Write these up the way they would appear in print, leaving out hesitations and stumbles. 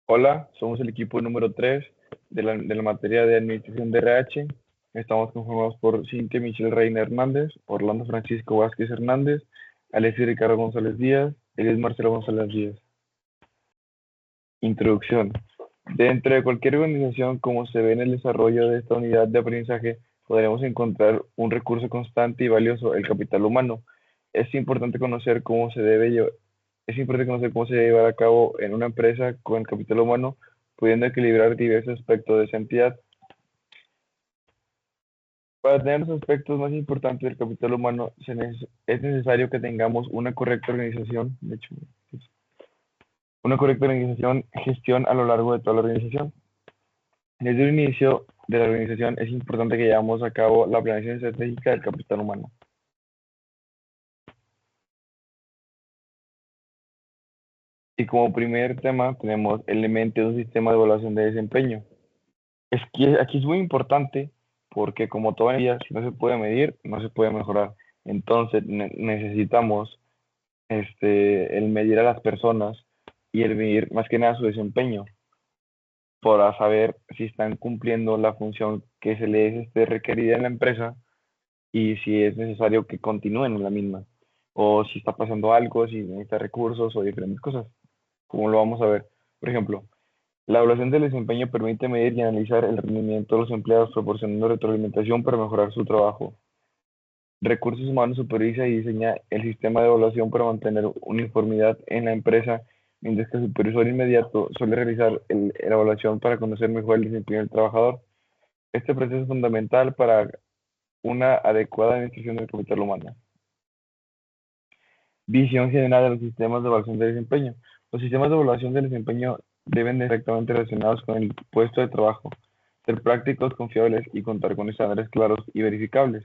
Hola, somos el equipo número 3 de la materia de Administración de RH. Estamos conformados por Cintia Michelle Reina Hernández, Orlando Francisco Vázquez Hernández, Alexis Ricardo González Díaz, Elias Marcelo González Díaz. Introducción. Dentro de cualquier organización, como se ve en el desarrollo de esta unidad de aprendizaje, podremos encontrar un recurso constante y valioso, el capital humano. Es importante conocer cómo se debe lle- es importante conocer cómo se debe llevar a cabo en una empresa con el capital humano, pudiendo equilibrar diversos aspectos de esa entidad. Para tener los aspectos más importantes del capital humano, es necesario que tengamos una correcta organización, de hecho, una correcta organización, gestión a lo largo de toda la organización. Desde el inicio de la organización es importante que llevamos a cabo la planeación estratégica del capital humano. Y como primer tema tenemos elementos de un sistema de evaluación de desempeño. Es que aquí es muy importante porque como todo en la vida, si no se puede medir, no se puede mejorar. Entonces necesitamos el medir a las personas y el medir más que nada su desempeño para saber si están cumpliendo la función que se les requerida en la empresa y si es necesario que continúen en la misma, o si está pasando algo, si necesita recursos o diferentes cosas, como lo vamos a ver. Por ejemplo, la evaluación del desempeño permite medir y analizar el rendimiento de los empleados proporcionando retroalimentación para mejorar su trabajo. Recursos Humanos supervisa y diseña el sistema de evaluación para mantener uniformidad en la empresa, mientras que el supervisor inmediato suele realizar la evaluación para conocer mejor el desempeño del trabajador. Este proceso es fundamental para una adecuada administración del capital humano. Visión general de los sistemas de evaluación de desempeño. Los sistemas de evaluación del desempeño deben de estar directamente relacionados con el puesto de trabajo, ser prácticos, confiables y contar con estándares claros y verificables.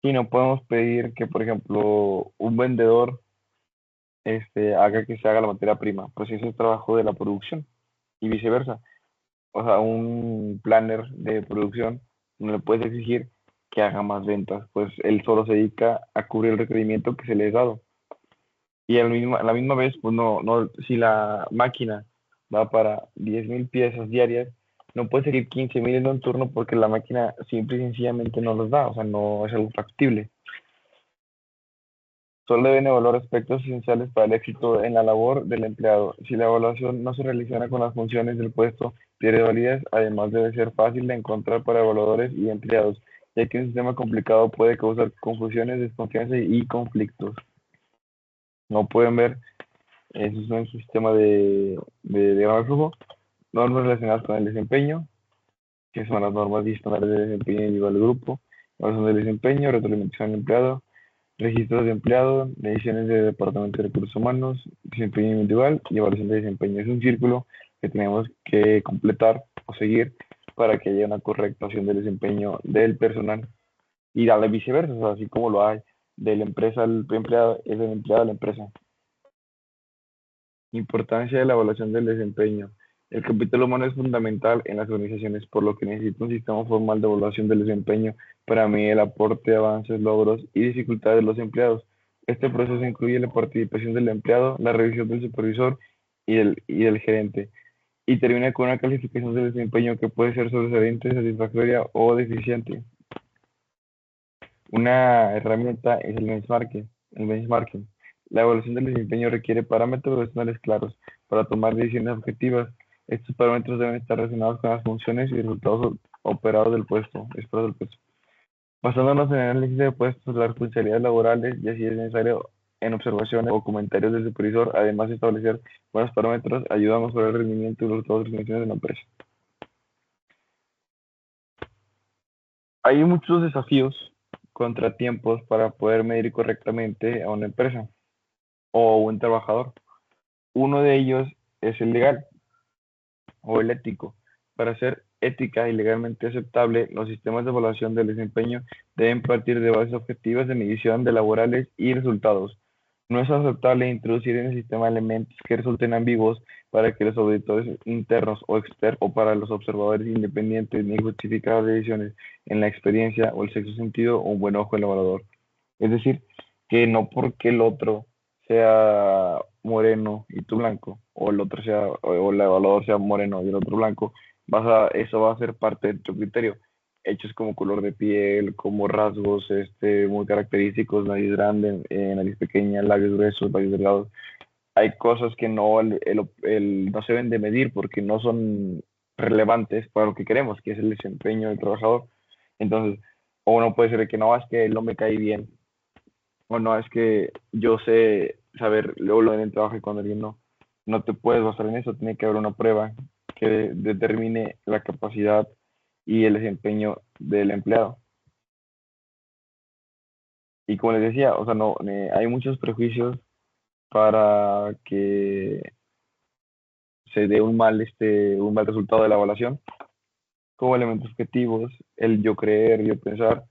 Y no podemos pedir que, por ejemplo, un vendedor haga que se haga la materia prima, pues ese es el trabajo de la producción y viceversa. O sea, un planner de producción no le puedes exigir que haga más ventas, pues él solo se dedica a cubrir el requerimiento que se le ha dado. Y a la misma vez, pues si la máquina va para 10.000 piezas diarias, no puede seguir 15.000 en un turno porque la máquina simple y sencillamente no los da, o sea, no es algo factible. Solo deben evaluar aspectos esenciales para el éxito en la labor del empleado. Si la evaluación no se relaciona con las funciones del puesto, pierde validez. Además, debe ser fácil de encontrar para evaluadores y empleados, ya que un sistema complicado puede causar confusiones, desconfianza y conflictos. No pueden ver, eso es un sistema de diagrama de flujo. Normas relacionadas con el desempeño, que son las normas y estándares de desempeño individual del grupo. Evaluación del desempeño, retroalimentación del empleado, registros de empleado, decisiones de Departamento de Recursos Humanos, desempeño individual y evaluación de desempeño. Es un círculo que tenemos que completar o seguir para que haya una correcta acción del desempeño del personal y darle viceversa, o sea, así como lo hay de la empresa al empleado, es del empleado a la empresa. Importancia de la evaluación del desempeño. El capital humano es fundamental en las organizaciones, por lo que necesita un sistema formal de evaluación del desempeño para medir el aporte, avances, logros y dificultades de los empleados. Este proceso incluye la participación del empleado, la revisión del supervisor y del gerente, y termina con una calificación del desempeño que puede ser sobresaliente, satisfactoria o deficiente. Una herramienta es el benchmarking. El benchmarking. La evaluación del desempeño requiere parámetros racionales claros para tomar decisiones objetivas. Estos parámetros deben estar relacionados con las funciones y resultados operados del puesto, esperados del puesto. Basándonos en el análisis de puestos, las responsabilidades laborales y así es necesario en observaciones o comentarios del supervisor, además de establecer buenos parámetros, ayuda a mejorar el rendimiento y los resultados de las funciones de la empresa. Hay muchos desafíos, contratiempos para poder medir correctamente a una empresa o un trabajador. Uno de ellos es el legal o el ético. Para ser ética y legalmente aceptable, los sistemas de evaluación del desempeño deben partir de bases objetivas de medición de laborales y resultados. No es aceptable introducir en el sistema elementos que resulten ambiguos para que los auditores internos o externos o para los observadores independientes ni justificar decisiones en la experiencia o el sexto sentido o un buen ojo del evaluador. Es decir, que no porque el otro sea moreno y tú blanco, o el otro sea, o el evaluador sea moreno y el otro blanco, eso va a ser parte de tu criterio. Hechos como color de piel, como rasgos muy característicos, nariz grande, nariz pequeña, labios gruesos, labios delgados. Hay cosas que no se deben de medir porque no son relevantes para lo que queremos, que es el desempeño del trabajador. Entonces, o no puede ser que no, es que él no me cae bien, o no, es que yo sé saber luego lo en el trabajo y cuando alguien no. No te puedes basar en eso, tiene que haber una prueba que determine la capacidad y el desempeño del empleado. Y como les decía, o sea, no, hay muchos prejuicios para que se dé un mal resultado de la evaluación, como elementos objetivos, el yo creer, yo pensar,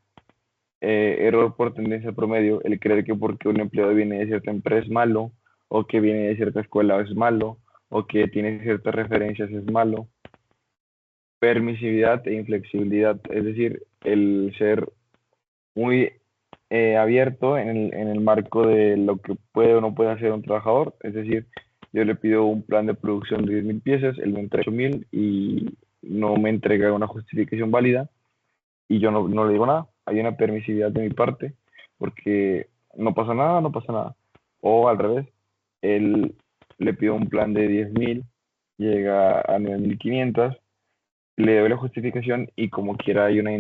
error por tendencia promedio, el creer que porque un empleado viene de cierta empresa es malo, o que viene de cierta escuela es malo, o que tiene ciertas referencias es malo, permisividad e inflexibilidad, es decir, el ser muy abierto en el marco de lo que puede o no puede hacer un trabajador. Es decir, yo le pido un plan de producción de 10.000 piezas, él me entrega 8.000 y no me entrega una justificación válida y yo no le digo nada. Hay una permisividad de mi parte porque no pasa nada, no pasa nada. O al revés, él le pido un plan de 10.000, llega a 9.500, le doy la justificación y como quiera hay una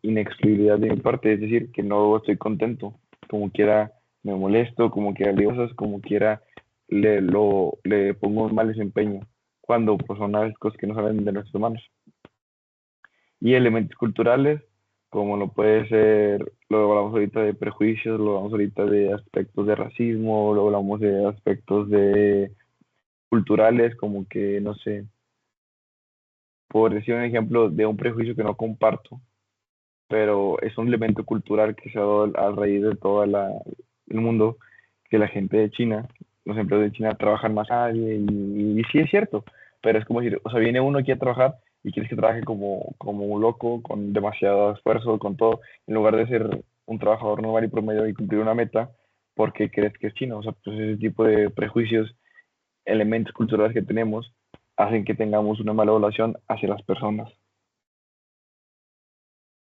inexclusividad de mi parte, es decir, que no estoy contento, como quiera me molesto, como quiera le digo cosas, como quiera le pongo un mal desempeño, cuando pues, son las cosas que no salen de nuestras manos. Y elementos culturales, como lo puede ser, lo hablamos ahorita de prejuicios, lo hablamos ahorita de aspectos de racismo, lo hablamos de aspectos de culturales, como que, no sé, por decir un ejemplo de un prejuicio que no comparto, pero es un elemento cultural que se ha dado a raíz de todo el mundo, que la gente de China, los empleados de China trabajan más que nadie, y sí es cierto, pero es como decir, o sea, viene uno aquí a trabajar y quieres que trabaje como un loco, con demasiado esfuerzo, con todo, en lugar de ser un trabajador normal y promedio y cumplir una meta, porque crees que es chino. O sea, pues ese tipo de prejuicios, elementos culturales que tenemos, hacen que tengamos una mala evaluación hacia las personas.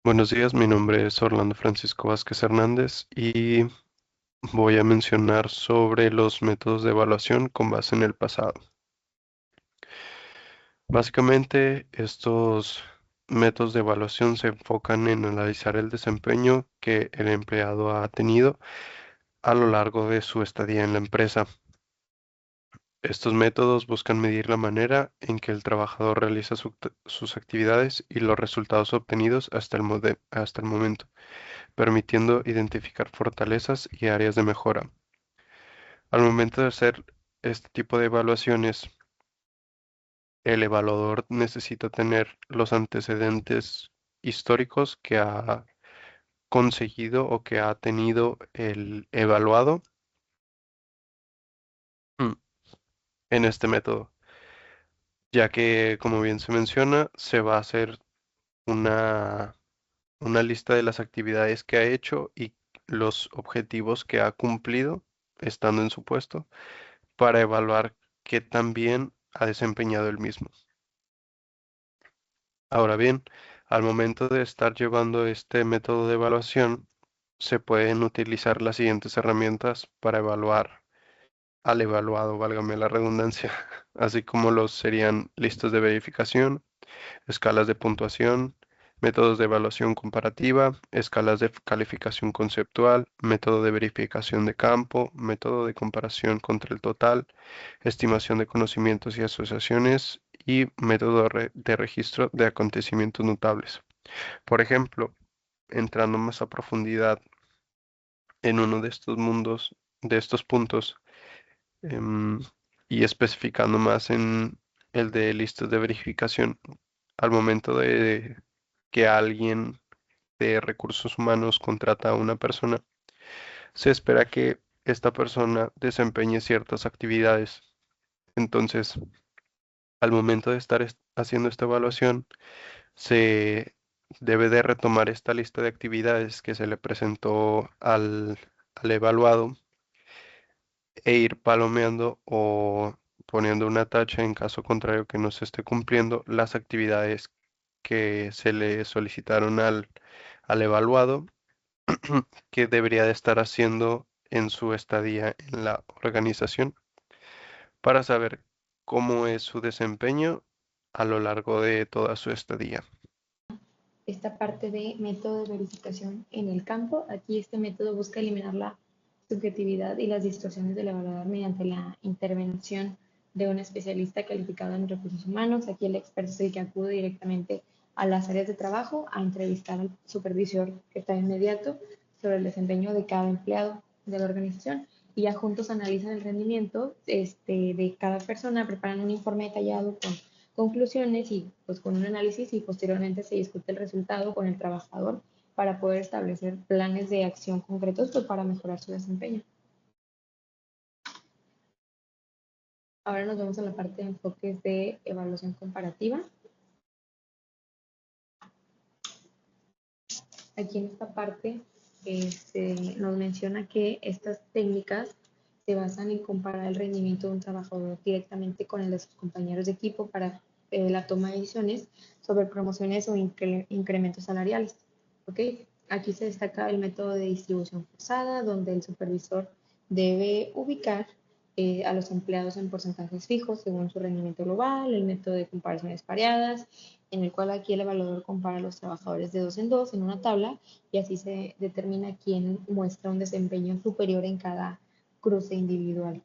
Buenos días, mi nombre es Orlando Francisco Vázquez Hernández y voy a mencionar sobre los métodos de evaluación con base en el pasado. Básicamente, estos métodos de evaluación se enfocan en analizar el desempeño que el empleado ha tenido a lo largo de su estadía en la empresa. Estos métodos buscan medir la manera en que el trabajador realiza sus actividades y los resultados obtenidos hasta el momento, permitiendo identificar fortalezas y áreas de mejora. Al momento de hacer este tipo de evaluaciones, el evaluador necesita tener los antecedentes históricos que ha conseguido o que ha tenido el evaluado mm, en este método, ya que, como bien se menciona, se va a hacer una, una lista de las actividades que ha hecho y los objetivos que ha cumplido estando en su puesto para evaluar qué tan bien ha desempeñado el mismo. Ahora bien, al momento de estar llevando este método de evaluación, se pueden utilizar las siguientes herramientas para evaluar al evaluado, válgame la redundancia, así como los serían listas de verificación, escalas de puntuación, métodos de evaluación comparativa, escalas de calificación conceptual, método de verificación de campo, método de comparación contra el total, estimación de conocimientos y asociaciones y método de registro de acontecimientos notables. Por ejemplo, entrando más a profundidad en uno de estos mundos, de estos puntos, em, y especificando más en el de listas de verificación, al momento de que alguien de recursos humanos contrata a una persona, se espera que esta persona desempeñe ciertas actividades. Entonces, al momento de estar haciendo esta evaluación, se debe de retomar esta lista de actividades que se le presentó al evaluado e ir palomeando o poniendo una tacha en caso contrario que no se esté cumpliendo las actividades que se le solicitaron al evaluado que debería de estar haciendo en su estadía en la organización para saber cómo es su desempeño a lo largo de toda su estadía. Esta parte de método de verificación en el campo. Aquí este método busca eliminar la subjetividad y las distorsiones del evaluador mediante la intervención de un especialista calificado en recursos humanos. Aquí el experto es el que acude directamente a las áreas de trabajo a entrevistar al supervisor que está inmediato sobre el desempeño de cada empleado de la organización y ya juntos analizan el rendimiento de cada persona, preparan un informe detallado con conclusiones y pues con un análisis y posteriormente se discute el resultado con el trabajador para poder establecer planes de acción concretos pues, para mejorar su desempeño. Ahora nos vemos en la parte de enfoques de evaluación comparativa. Aquí en esta parte nos menciona que estas técnicas se basan en comparar el rendimiento de un trabajador directamente con el de sus compañeros de equipo para la toma de decisiones sobre promociones o incrementos salariales. ¿Okay? Aquí se destaca el método de distribución forzada, donde el supervisor debe ubicar a los empleados en porcentajes fijos según su rendimiento global, el método de comparaciones pareadas, en el cual aquí el evaluador compara a los trabajadores de dos en dos en una tabla y así se determina quién muestra un desempeño superior en cada cruce individual.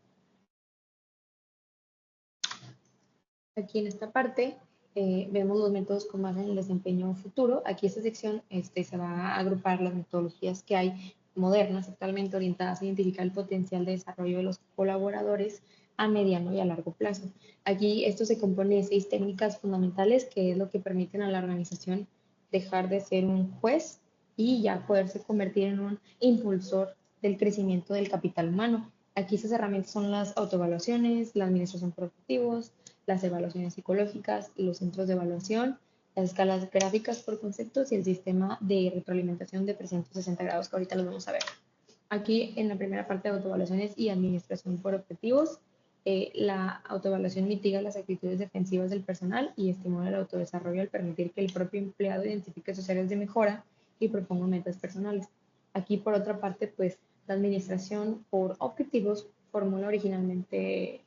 Aquí en esta parte vemos los métodos con base en el desempeño futuro. Aquí esta sección se va a agrupar las metodologías que hay modernas actualmente orientadas a identificar el potencial de desarrollo de los colaboradores a mediano y a largo plazo. Aquí esto se compone de 6 técnicas fundamentales que es lo que permiten a la organización dejar de ser un juez y ya poderse convertir en un impulsor del crecimiento del capital humano. Aquí estas herramientas son las autoevaluaciones, la administración por objetivos, las evaluaciones psicológicas, los centros de evaluación, las escalas gráficas por conceptos y el sistema de retroalimentación de 360 grados que ahorita los vamos a ver. Aquí en la primera parte de autoevaluaciones y administración por objetivos, la autoevaluación mitiga las actitudes defensivas del personal y estimula el autodesarrollo al permitir que el propio empleado identifique sus áreas de mejora y proponga metas personales. Aquí por otra parte, pues la administración por objetivos formulada originalmente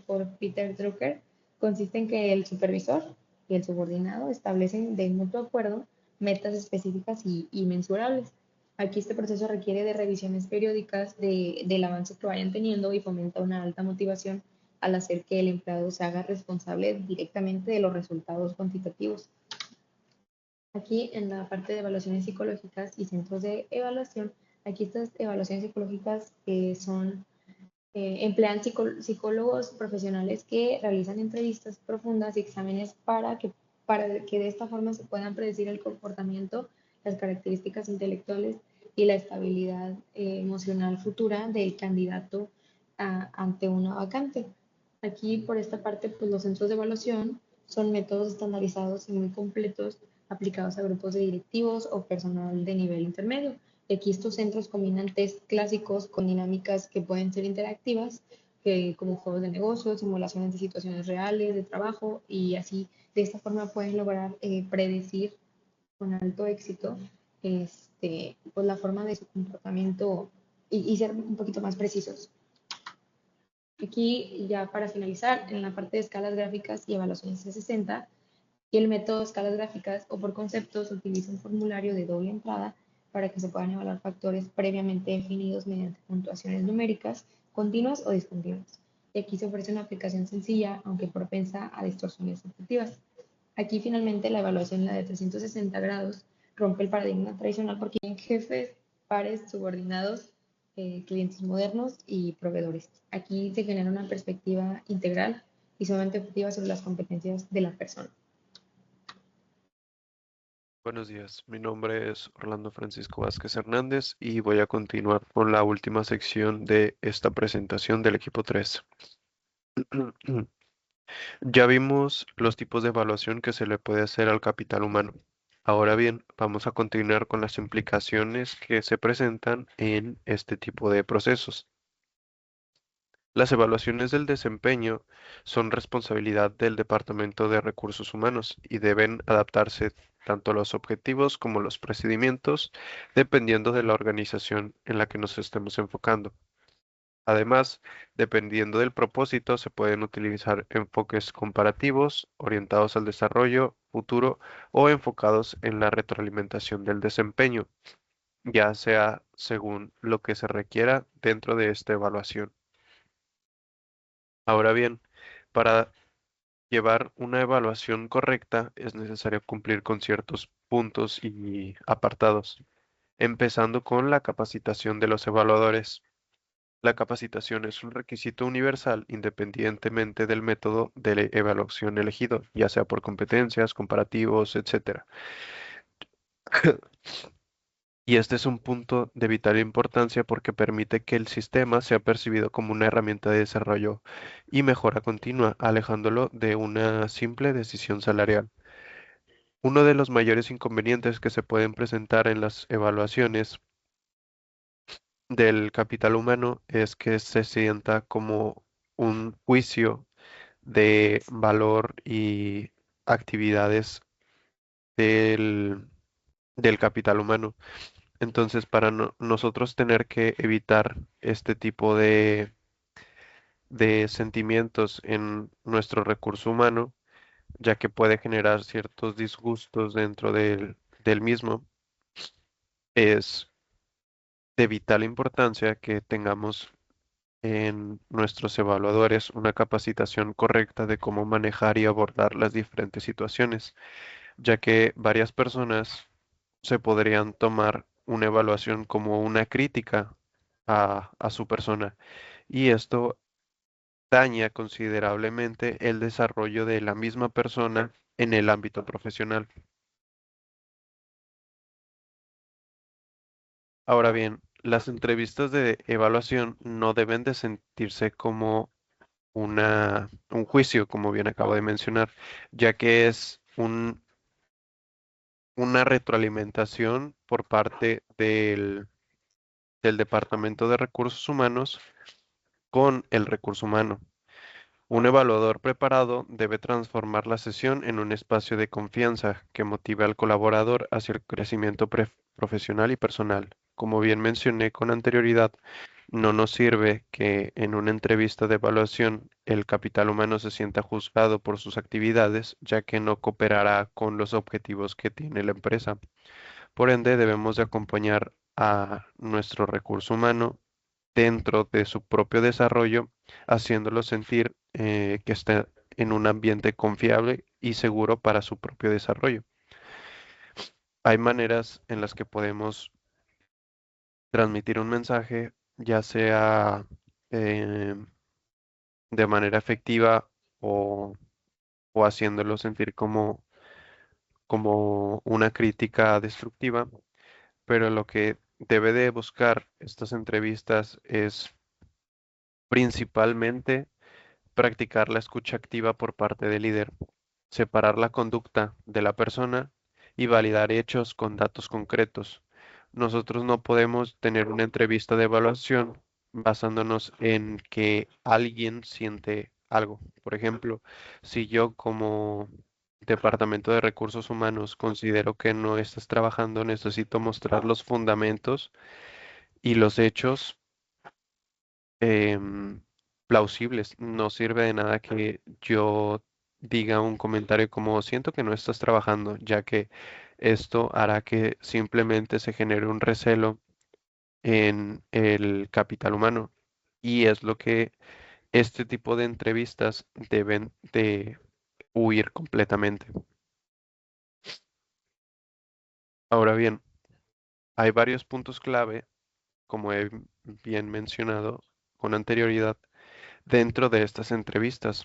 por Peter Drucker, consiste en que el supervisor y el subordinado establecen de mutuo acuerdo metas específicas y mensurables. Aquí este proceso requiere de revisiones periódicas del avance que vayan teniendo y fomenta una alta motivación al hacer que el empleado se haga responsable directamente de los resultados cuantitativos. Aquí en la parte de evaluaciones psicológicas y centros de evaluación, aquí estas evaluaciones psicológicas emplean psicólogos profesionales que realizan entrevistas profundas y exámenes para que de esta forma se puedan predecir el comportamiento, las características intelectuales y la estabilidad emocional futura del candidato ante una vacante. Aquí por esta parte, pues los centros de evaluación son métodos estandarizados y muy completos aplicados a grupos de directivos o personal de nivel intermedio. Y aquí estos centros combinan test clásicos con dinámicas que pueden ser interactivas, como juegos de negocios, simulaciones de situaciones reales, de trabajo, y así de esta forma pueden lograr predecir con alto éxito pues la forma de su comportamiento y ser un poquito más precisos. Aquí ya para finalizar, en la parte de escalas gráficas y evaluaciones 360, y el método de escalas gráficas o por conceptos utiliza un formulario de doble entrada para que se puedan evaluar factores previamente definidos mediante puntuaciones numéricas, continuas o discontinuas. Y aquí se ofrece una aplicación sencilla, aunque propensa a distorsiones subjetivas. Aquí finalmente la evaluación, la de 360 grados, rompe el paradigma tradicional porque hay jefes, pares, subordinados, clientes modernos y proveedores. Aquí se genera una perspectiva integral y sumamente objetiva sobre las competencias de la persona. Buenos días, mi nombre es Orlando Francisco Vázquez Hernández y voy a continuar con la última sección de esta presentación del equipo 3. Ya vimos los tipos de evaluación que se le puede hacer al capital humano. Ahora bien, vamos a continuar con las implicaciones que se presentan en este tipo de procesos. Las evaluaciones del desempeño son responsabilidad del Departamento de Recursos Humanos y deben adaptarse tanto a los objetivos como a los procedimientos, dependiendo de la organización en la que nos estemos enfocando. Además, dependiendo del propósito, se pueden utilizar enfoques comparativos, orientados al desarrollo futuro o enfocados en la retroalimentación del desempeño, ya sea según lo que se requiera dentro de esta evaluación. Ahora bien, para llevar una evaluación correcta es necesario cumplir con ciertos puntos y apartados, empezando con la capacitación de los evaluadores. La capacitación es un requisito universal independientemente del método de evaluación elegido, ya sea por competencias, comparativos, etcétera. Y este es un punto de vital importancia porque permite que el sistema sea percibido como una herramienta de desarrollo y mejora continua, alejándolo de una simple decisión salarial. Uno de los mayores inconvenientes que se pueden presentar en las evaluaciones del capital humano es que se sienta como un juicio de valor y actividades del, del capital humano. Entonces, para nosotros tener que evitar este tipo de sentimientos en nuestro recurso humano, ya que puede generar ciertos disgustos dentro del mismo, es de vital importancia que tengamos en nuestros evaluadores una capacitación correcta de cómo manejar y abordar las diferentes situaciones, ya que varias personas se podrían tomar una evaluación como una crítica a su persona y esto daña considerablemente el desarrollo de la misma persona en el ámbito profesional. Ahora bien, las entrevistas de evaluación no deben de sentirse como un juicio, como bien acabo de mencionar, ya que es una retroalimentación por parte del Departamento de Recursos Humanos con el recurso humano. Un evaluador preparado debe transformar la sesión en un espacio de confianza que motive al colaborador hacia el crecimiento profesional y personal. Como bien mencioné con anterioridad, no nos sirve que en una entrevista de evaluación el capital humano se sienta juzgado por sus actividades, ya que no cooperará con los objetivos que tiene la empresa. Por ende, debemos de acompañar a nuestro recurso humano dentro de su propio desarrollo, haciéndolo sentir que está en un ambiente confiable y seguro para su propio desarrollo. Hay maneras en las que podemos transmitir un mensaje, ya sea eh, de manera efectiva o, o haciéndolo sentir como una crítica destructiva, pero lo que debe de buscar estas entrevistas es principalmente practicar la escucha activa por parte del líder, separar la conducta de la persona y validar hechos con datos concretos. Nosotros no podemos tener una entrevista de evaluación basándonos en que alguien siente algo. Por ejemplo, si yo como Departamento de Recursos Humanos considero que no estás trabajando, necesito mostrar los fundamentos y los hechos em, plausibles. No sirve de nada que yo diga un comentario como siento que no estás trabajando, ya que esto hará que simplemente se genere un recelo en el capital humano. Y es lo que este tipo de entrevistas deben de huir completamente. Ahora bien, hay varios puntos clave, como he bien mencionado con anterioridad, dentro de estas entrevistas.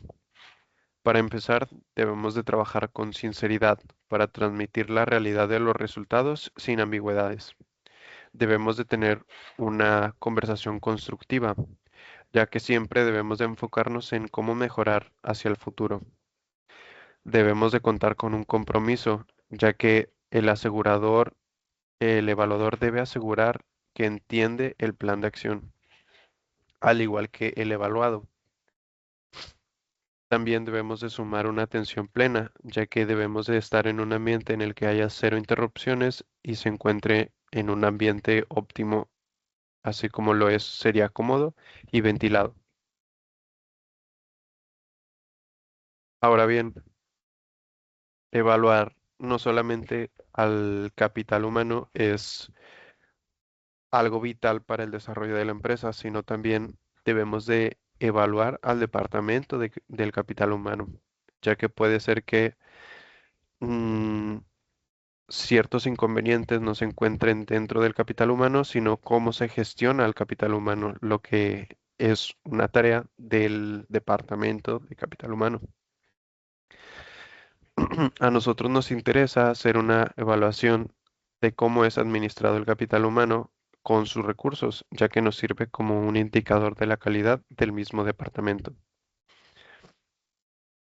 Para empezar, debemos de trabajar con sinceridad para transmitir la realidad de los resultados sin ambigüedades. Debemos de tener una conversación constructiva, ya que siempre debemos de enfocarnos en cómo mejorar hacia el futuro. Debemos de contar con un compromiso, ya que el asegurador, el evaluador debe asegurar que entiende el plan de acción, al igual que el evaluado. También debemos de sumar una atención plena, ya que debemos de estar en un ambiente en el que haya cero interrupciones y se encuentre en un ambiente óptimo, así como lo es, sería cómodo y ventilado. Ahora bien, evaluar no solamente al capital humano es algo vital para el desarrollo de la empresa, sino también debemos de evaluar al departamento del capital humano, ya que puede ser que mm, ciertos inconvenientes no se encuentren dentro del capital humano, sino cómo se gestiona el capital humano, lo que es una tarea del departamento de capital humano. A nosotros nos interesa hacer una evaluación de cómo es administrado el capital humano con sus recursos, ya que nos sirve como un indicador de la calidad del mismo departamento.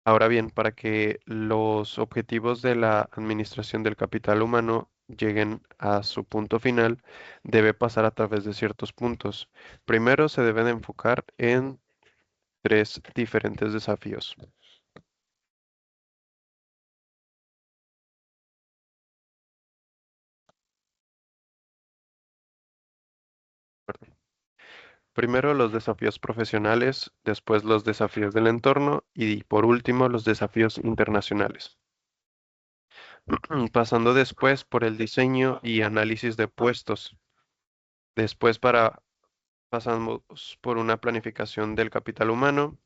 Ahora bien, para que los objetivos de la administración del capital humano lleguen a su punto final, debe pasar a través de ciertos puntos. Primero, se deben enfocar en tres diferentes desafíos. Primero los desafíos profesionales, después los desafíos del entorno y por último los desafíos internacionales. Pasando después por el diseño y análisis de puestos. Después pasamos por una planificación del capital humano,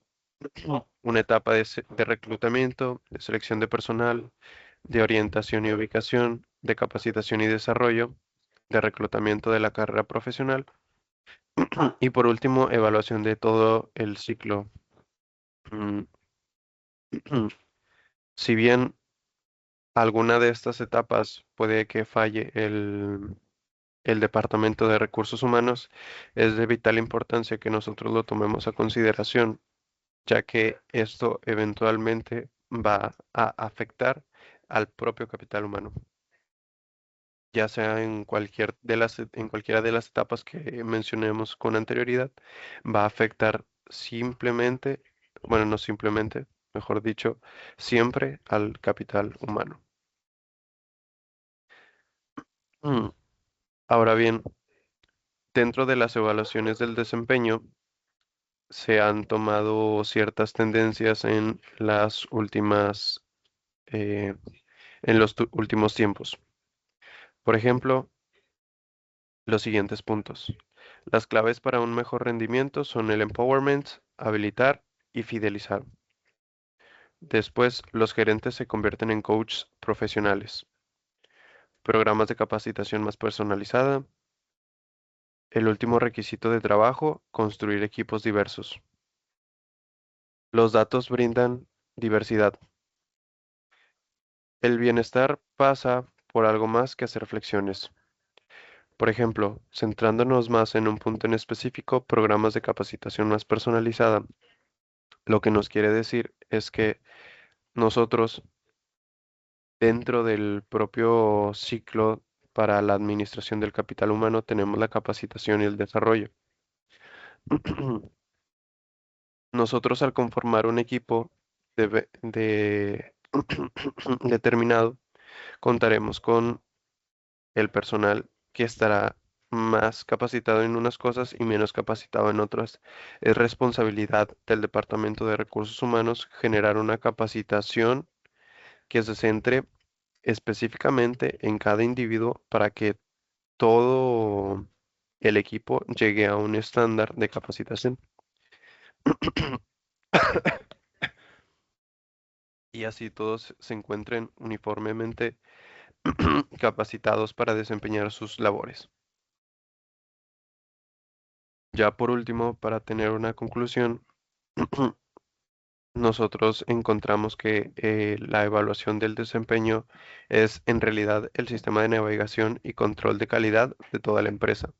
una etapa de reclutamiento, de selección de personal, de orientación y ubicación, de capacitación y desarrollo, de reclutamiento de la carrera profesional y por último evaluación de todo el ciclo. Mm, Si bien alguna de estas etapas puede que falle el Departamento de Recursos Humanos, es de vital importancia que nosotros lo tomemos a consideración, ya que esto eventualmente va a afectar al propio capital humano, ya sea en cualquiera de las etapas que mencionemos con anterioridad, va a afectar simplemente, bueno, no simplemente, mejor dicho, siempre al capital humano. Mm, Ahora bien, dentro de las evaluaciones del desempeño se han tomado ciertas tendencias eh, en los últimos tiempos. Por ejemplo, los siguientes puntos. Las claves para un mejor rendimiento son el empowerment, habilitar y fidelizar. Después, los gerentes se convierten en coaches profesionales. Programas de capacitación más personalizada. El último requisito de trabajo, construir equipos diversos. Los datos brindan diversidad. El bienestar pasa por algo más que hacer flexiones. Por ejemplo, centrándonos más en un punto en específico, programas de capacitación más personalizada. Lo que nos quiere decir es que nosotros, dentro del propio ciclo para la administración del capital humano, tenemos la capacitación y el desarrollo. Nosotros al conformar un equipo determinado, contaremos con el personal que estará más capacitado en unas cosas y menos capacitado en otras. Es responsabilidad del Departamento de Recursos Humanos generar una capacitación que se centre específicamente en cada individuo para que todo el equipo llegue a un estándar de capacitación y así todos se encuentren uniformemente capacitados para desempeñar sus labores. Ya por último, para tener una conclusión, nosotros encontramos que la evaluación del desempeño es en realidad el sistema de navegación y control de calidad de toda la empresa,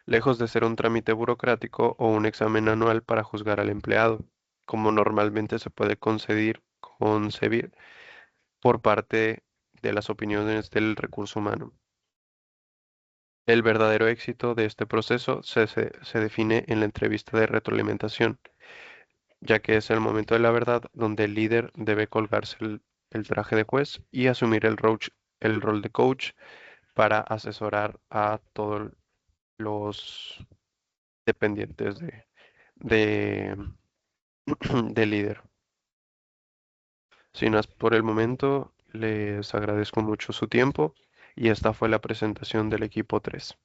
lejos de ser un trámite burocrático o un examen anual para juzgar al empleado, como normalmente se puede concebir por parte de las opiniones del recurso humano. El verdadero éxito de este proceso se define en la entrevista de retroalimentación, ya que es el momento de la verdad donde el líder debe colgarse el traje de juez y asumir el rol de coach para asesorar a todos los dependientes de, del líder. Sin más por el momento, les agradezco mucho su tiempo y esta fue la presentación del equipo 3.